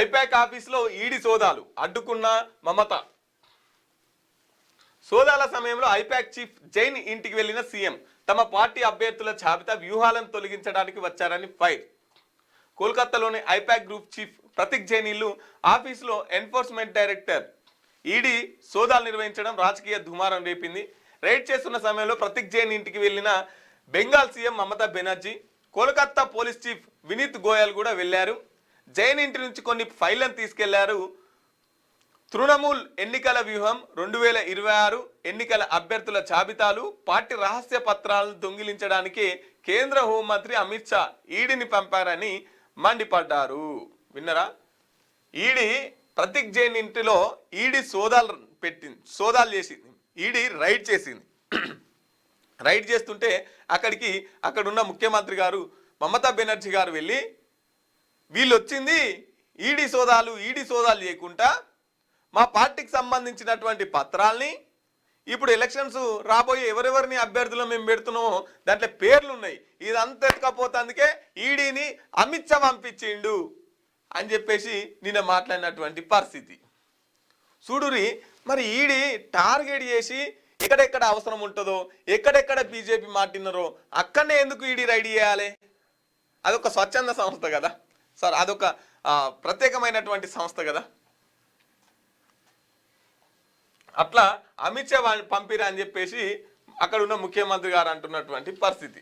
I-PAC ఆఫీసులో ED సోదాలు అడ్డుకున్న మమత. సోదాల సమయంలో ఐపాక్ చీఫ్ జైన్ ఇంటికి వెళ్లిన సీఎం తమ పార్టీ అభ్యర్థుల జాబితా వ్యూహాలను తొలగించడానికి వచ్చారని ఫైర్. కోల్కతాలోని I-PAC group chief Prateek Jain ఇల్లు ఆఫీసులో ఎన్ఫోర్స్మెంట్ డైరెక్టర్ ఈడీ సోదాలు నిర్వహించడం రాజకీయ దుమారం రేపింది. రైడ్ చేస్తున్న సమయంలో ప్రతీక్ జైన్ ఇంటికి వెళ్లిన Bengal CM Mamata Banerjee, Kolkata police chief Vineet Goyal కూడా వెళ్లారు. జైన్ ఇంటి నుంచి కొన్ని ఫైళ్లను తీసుకెళ్లారు. తృణమూల్ ఎన్నికల వ్యూహం, 2026 ఎన్నికల అభ్యర్థుల జాబితాలు, పార్టీ రహస్య పత్రాలను దొంగిలించడానికి కేంద్ర హోంమంత్రి అమిత్ షా ఈడీని పంపారని మండిపడ్డారు. విన్నరా? ఈడీ ప్రతీక్ జైన్ ఇంటిలో ఈడీ సోదాలు చేసింది. ఈడీ రైడ్ చేసింది. రైడ్ చేస్తుంటే అక్కడున్న ముఖ్యమంత్రి గారు మమతా బెనర్జీ గారు వెళ్ళి, వీళ్ళు వచ్చింది ఈడీ సోదాలు చేయకుండా మా పార్టీకి సంబంధించినటువంటి పత్రాల్ని, ఇప్పుడు ఎలక్షన్స్ రాబోయే ఎవరెవరిని అభ్యర్థులు మేము పెడుతున్నామో దాంట్లో పేర్లు ఉన్నాయి, ఇదంతా ఎత్తుకపోతే ఈడీని అమిత్ షా పంపించిండు అని చెప్పేసి నిన్న మాట్లాడినటువంటి పరిస్థితి. చూడురి, మరి ఈడీ టార్గెట్ చేసి ఎక్కడెక్కడ అవసరం ఉంటుందో, ఎక్కడెక్కడ బీజేపీ మాట్లాడినారో అక్కడనే ఎందుకు ఈడీ రైడ్ చేయాలి? అదొక స్వచ్ఛంద సంస్థ కదా సార్, అదొక ప్రత్యేకమైనటువంటి సంస్థ కదా. అట్లా అమిత్ షా పంపిరా అని చెప్పేసి అక్కడ ఉన్న ముఖ్యమంత్రి గారు అంటున్నటువంటి పరిస్థితి.